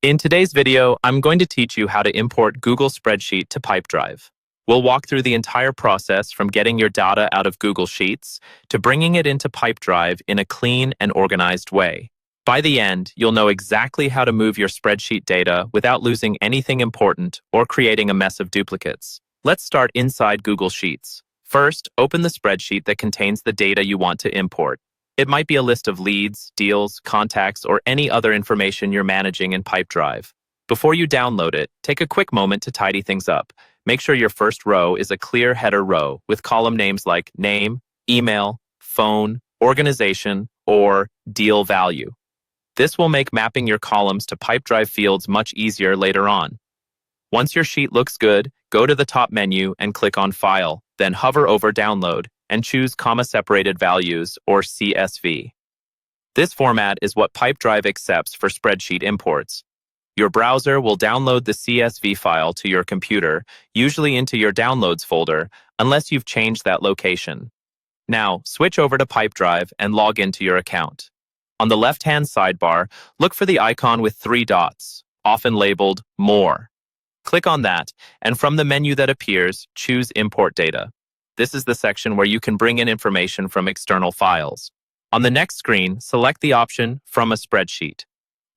In today's video, I'm going to teach you how to import Google Spreadsheet to Pipedrive. We'll walk through the entire process from getting your data out of Google Sheets to bringing it into Pipedrive in a clean and organized way. By the end, you'll know exactly how to move your spreadsheet data without losing anything important or creating a mess of duplicates. Let's start inside Google Sheets. First, open the spreadsheet that contains the data you want to import. It might be a list of leads, deals, contacts, or any other information you're managing in Pipedrive. Before you download it, take a quick moment to tidy things up. Make sure your first row is a clear header row with column names like name, email, phone, organization, or deal value. This will make mapping your columns to Pipedrive fields much easier later on. Once your sheet looks good, go to the top menu and click on File, then hover over Download and choose comma-separated values, or CSV. This format is what Pipedrive accepts for spreadsheet imports. Your browser will download the CSV file to your computer, usually into your Downloads folder, unless you've changed that location. Now, switch over to Pipedrive and log into your account. On the left-hand sidebar, look for the icon with 3 dots, often labeled More. Click on that, and from the menu that appears, choose Import Data. This is the section where you can bring in information from external files. On the next screen, select the option From a Spreadsheet.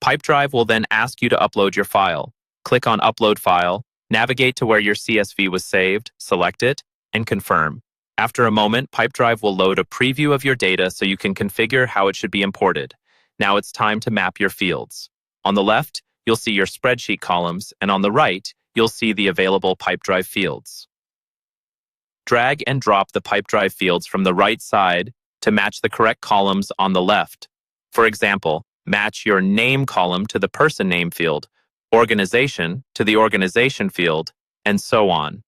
Pipedrive will then ask you to upload your file. Click on Upload File, navigate to where your CSV was saved, select it, and confirm. After a moment, Pipedrive will load a preview of your data so you can configure how it should be imported. Now it's time to map your fields. On the left, you'll see your spreadsheet columns, and on the right, you'll see the available Pipedrive fields. Drag and drop the Pipedrive fields from the right side to match the correct columns on the left. For example, match your name column to the person name field, organization to the organization field, and so on.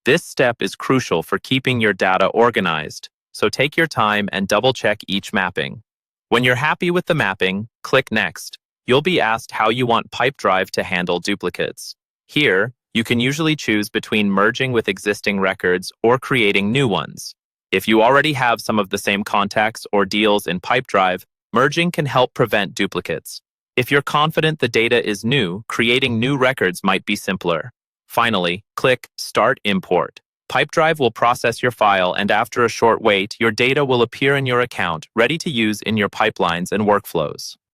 This step is crucial for keeping your data organized, so take your time and double-check each mapping. When you're happy with the mapping, click Next. You'll be asked how you want Pipedrive to handle duplicates. Here, you can usually choose between merging with existing records or creating new ones. If you already have some of the same contacts or deals in Pipedrive, merging can help prevent duplicates. If you're confident the data is new, creating new records might be simpler. Finally, click Start Import. Pipedrive will process your file, and after a short wait, your data will appear in your account, ready to use in your pipelines and workflows.